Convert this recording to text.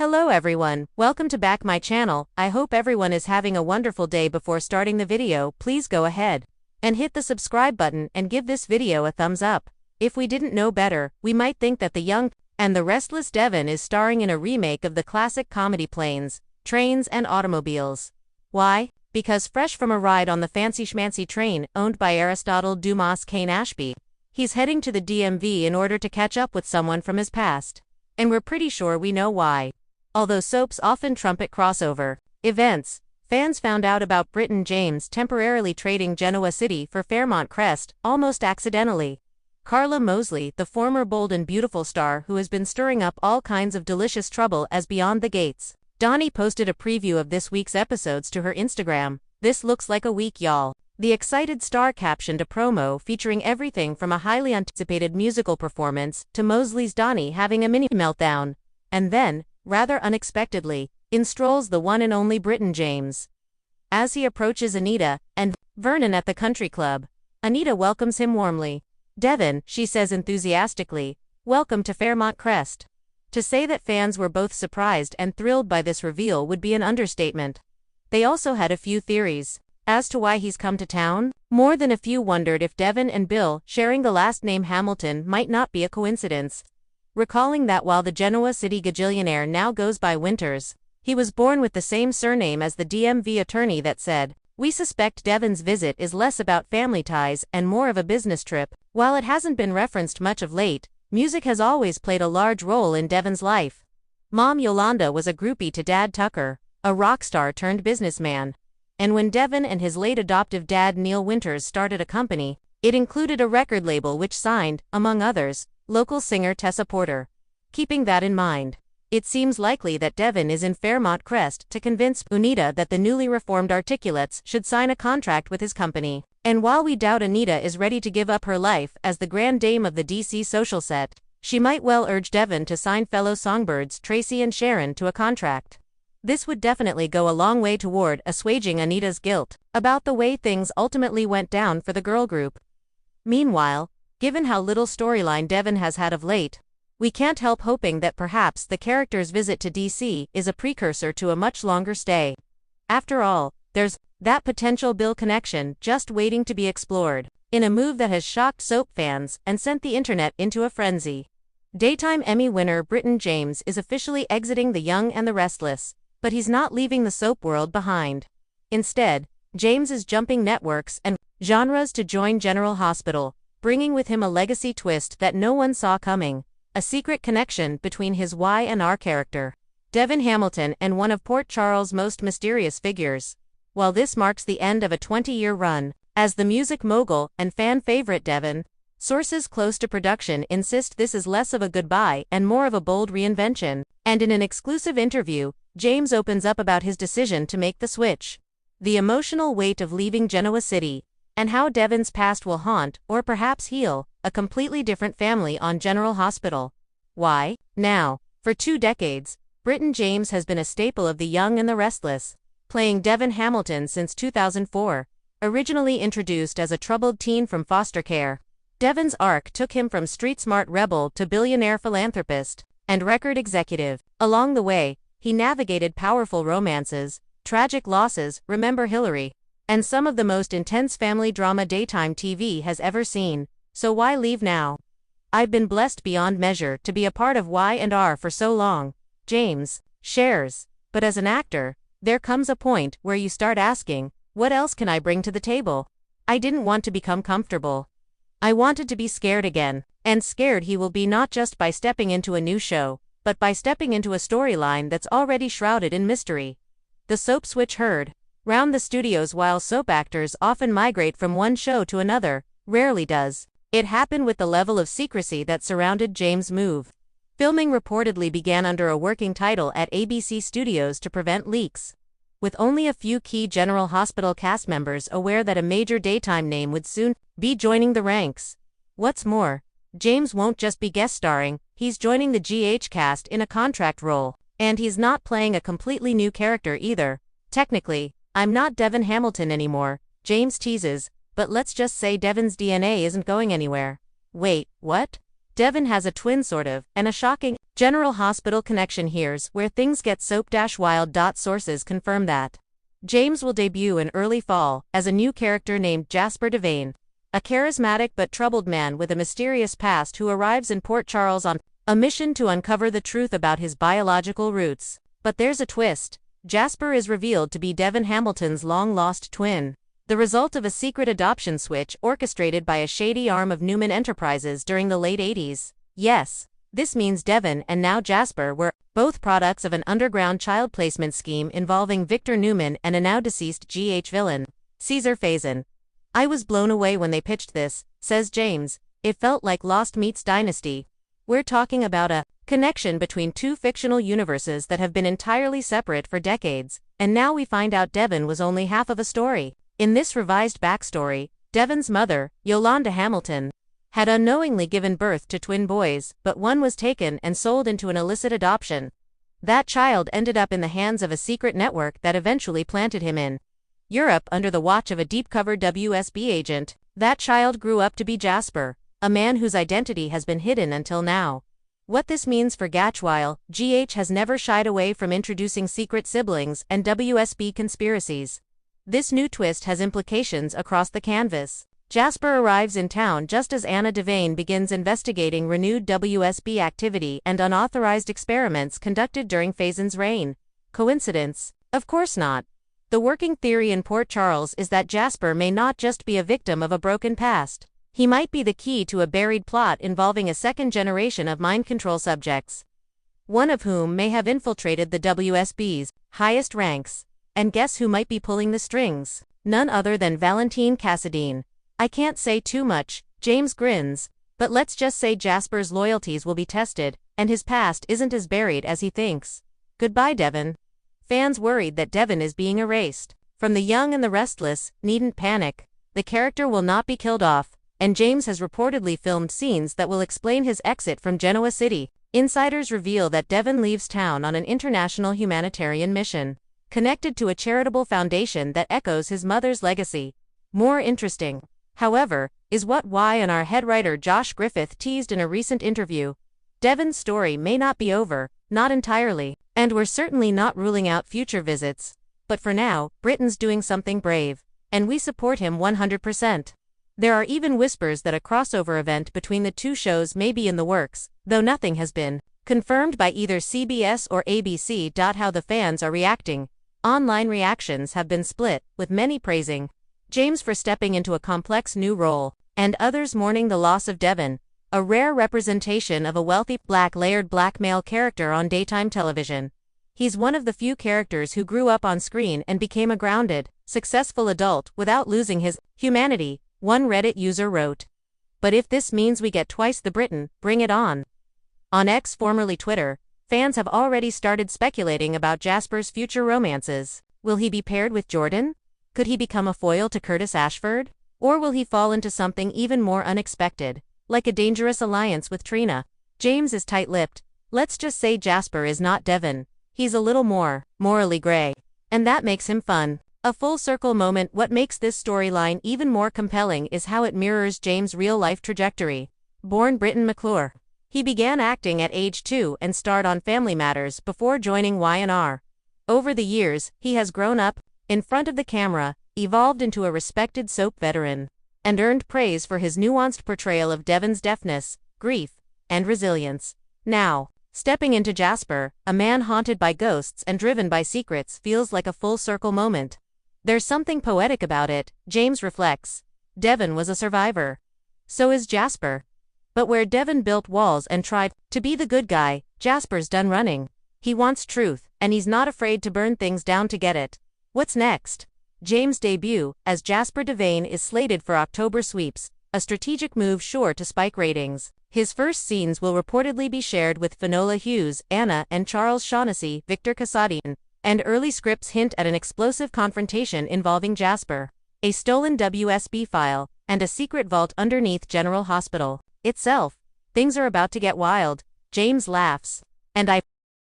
Hello everyone, welcome to back my channel. I hope everyone is having a wonderful day. Before starting the video, please go ahead and hit the subscribe button and give this video a thumbs up. If we didn't know better, we might think that the young and the restless Devon is starring in a remake of the classic comedy Planes, Trains and Automobiles. Why? Because fresh from a ride on the fancy schmancy train owned by Aristotle Dumas Kane Ashby, he's heading to the DMV in order to catch up with someone from his past. And we're pretty sure we know why. Although soaps often trumpet crossover events, fans found out about Bryton James temporarily trading Genoa City for Fairmont Crest, almost accidentally. Carla Mosley, the former Bold and Beautiful star who has been stirring up all kinds of delicious trouble as Beyond the Gates. Donnie posted a preview of this week's episodes to her Instagram. "This looks like a week, y'all." The excited star captioned a promo featuring everything from a highly anticipated musical performance to Mosley's Donnie having a mini meltdown. And then, rather unexpectedly, in strolls the one and only Bryton James. As he approaches Anita and Vernon at the country club, Anita welcomes him warmly. "Devon," she says enthusiastically, "welcome to Fairmont Crest." To say that fans were both surprised and thrilled by this reveal would be an understatement. They also had a few theories as to why he's come to town. More than a few wondered if Devon and Bill sharing the last name Hamilton might not be a coincidence. Recalling that while the Genoa City gajillionaire now goes by Winters, he was born with the same surname as the DMV attorney that said, "We suspect Devon's visit is less about family ties and more of a business trip." While it hasn't been referenced much of late, music has always played a large role in Devon's life. Mom Yolanda was a groupie to Dad Tucker, a rock star turned businessman. And when Devon and his late adoptive dad Neil Winters started a company, it included a record label which signed, among others, local singer Tessa Porter. Keeping that in mind, it seems likely that Devon is in Fairmont Crest to convince Anita that the newly reformed Articulates should sign a contract with his company. And while we doubt Anita is ready to give up her life as the grand dame of the DC social set, she might well urge Devon to sign fellow songbirds Tracy and Sharon to a contract. This would definitely go a long way toward assuaging Anita's guilt about the way things ultimately went down for the girl group. Meanwhile, given how little storyline Devon has had of late, we can't help hoping that perhaps the character's visit to DC is a precursor to a much longer stay. After all, there's that potential Bill connection just waiting to be explored, in a move that has shocked soap fans and sent the internet into a frenzy. Daytime Emmy winner Bryton James is officially exiting The Young and the Restless, but he's not leaving the soap world behind. Instead, James is jumping networks and genres to join General Hospital, bringing with him a legacy twist that no one saw coming, a secret connection between his Y&R character, Devon Hamilton, and one of Port Charles' most mysterious figures. While this marks the end of a 20-year run as the music mogul and fan favorite Devon, sources close to production insist this is less of a goodbye and more of a bold reinvention. And in an exclusive interview, James opens up about his decision to make the switch, the emotional weight of leaving Genoa City, and how Devon's past will haunt, or perhaps heal, a completely different family on General Hospital. Why? Now, for 2 decades, Bryton James has been a staple of The Young and the Restless, playing Devon Hamilton since 2004. Originally introduced as a troubled teen from foster care, Devon's arc took him from street-smart rebel to billionaire philanthropist and record executive. Along the way, he navigated powerful romances, tragic losses, remember Hillary, and some of the most intense family drama daytime TV has ever seen. So why leave now? "I've been blessed beyond measure to be a part of Y&R for so long," James shares. "But as an actor, there comes a point where you start asking, what else can I bring to the table? I didn't want to become comfortable. I wanted to be scared again." And scared he will be not just by stepping into a new show, but by stepping into a storyline that's already shrouded in mystery. The soap switch heard round the studios. While soap actors often migrate from one show to another, rarely does it happen with the level of secrecy that surrounded James' move. Filming reportedly began under a working title at ABC Studios to prevent leaks, with only a few key General Hospital cast members aware that a major daytime name would soon be joining the ranks. What's more, James won't just be guest starring, he's joining the GH cast in a contract role, and he's not playing a completely new character either. "Technically, I'm not Devon Hamilton anymore," James teases, "but let's just say Devon's DNA isn't going anywhere." Wait, what? Devon has a twin sort of, and a shocking General Hospital connection. Here's where things get soap-wild. Sources confirm that James will debut in early fall as a new character named Jasper Devane, a charismatic but troubled man with a mysterious past who arrives in Port Charles on a mission to uncover the truth about his biological roots. But there's a twist. Jasper is revealed to be Devon Hamilton's long-lost twin, the result of a secret adoption switch orchestrated by a shady arm of Newman Enterprises during the late 80s. Yes, this means Devon and now Jasper were both products of an underground child placement scheme involving Victor Newman and a now-deceased GH villain, Caesar Faison. I was blown away when they pitched this, says James. It felt like Lost meets Dynasty. We're talking about a connection between two fictional universes that have been entirely separate for decades, and now we find out Devon was only half of a story. In this revised backstory, Devon's mother, Yolanda Hamilton, had unknowingly given birth to twin boys, but one was taken and sold into an illicit adoption. That child ended up in the hands of a secret network that eventually planted him in Europe under the watch of a deep-covered WSB agent. That child grew up to be Jasper, a man whose identity has been hidden until now. What this means for Gatchwile, GH has never shied away from introducing secret siblings and WSB conspiracies. This new twist has implications across the canvas. Jasper arrives in town just as Anna Devane begins investigating renewed WSB activity and unauthorized experiments conducted during Faison's reign. Coincidence? Of course not. The working theory in Port Charles is that Jasper may not just be a victim of a broken past. He might be the key to a buried plot involving a second generation of mind control subjects, one of whom may have infiltrated the WSB's highest ranks. And guess who might be pulling the strings? None other than Valentine Cassadine. I can't say too much, James grins, but let's just say Jasper's loyalties will be tested, and his past isn't as buried as he thinks. Goodbye, Devon. Fans worried that Devon is being erased from The Young and the Restless needn't panic. The character will not be killed off, and James has reportedly filmed scenes that will explain his exit from Genoa City. Insiders reveal that Devon leaves town on an international humanitarian mission, connected to a charitable foundation that echoes his mother's legacy. More interesting, however, is what Y&R head writer Josh Griffith teased in a recent interview. Devon's story may not be over, not entirely, and we're certainly not ruling out future visits. But for now, Bryton's doing something brave, and we support him 100%. There are even whispers that a crossover event between the two shows may be in the works, though nothing has been confirmed by either CBS or ABC. How the fans are reacting. Online reactions have been split, with many praising James for stepping into a complex new role, and others mourning the loss of Devon, a rare representation of a wealthy, layered black male character on daytime television. He's one of the few characters who grew up on screen and became a grounded, successful adult without losing his humanity, one Reddit user wrote. But if this means we get twice the Bryton, bring it on. On X, formerly Twitter, fans have already started speculating about Jasper's future romances. Will he be paired with Jordan? Could he become a foil to Curtis Ashford? Or will he fall into something even more unexpected, like a dangerous alliance with Trina? James is tight-lipped. Let's just say Jasper is not Devon. He's a little more morally gray. And that makes him fun. A full-circle moment. What makes this storyline even more compelling is how it mirrors James' real-life trajectory. Born Bryton McClure, he began acting at age 2 and starred on Family Matters before joining Y&R. Over the years, he has grown up in front of the camera, evolved into a respected soap veteran, and earned praise for his nuanced portrayal of Devon's deafness, grief, and resilience. Now, stepping into Jasper, a man haunted by ghosts and driven by secrets, feels like a full-circle moment. There's something poetic about it, James reflects. Devon was a survivor. So is Jasper. But where Devon built walls and tried to be the good guy, Jasper's done running. He wants truth, and he's not afraid to burn things down to get it. What's next? James' debut as Jasper Devane is slated for October sweeps, a strategic move sure to spike ratings. His first scenes will reportedly be shared with Finola Hughes, Anna and Charles Shaughnessy, Victor Cassadine, and early scripts hint at an explosive confrontation involving Jasper, a stolen WSB file, and a secret vault underneath General Hospital itself. Things are about to get wild. James laughs. And I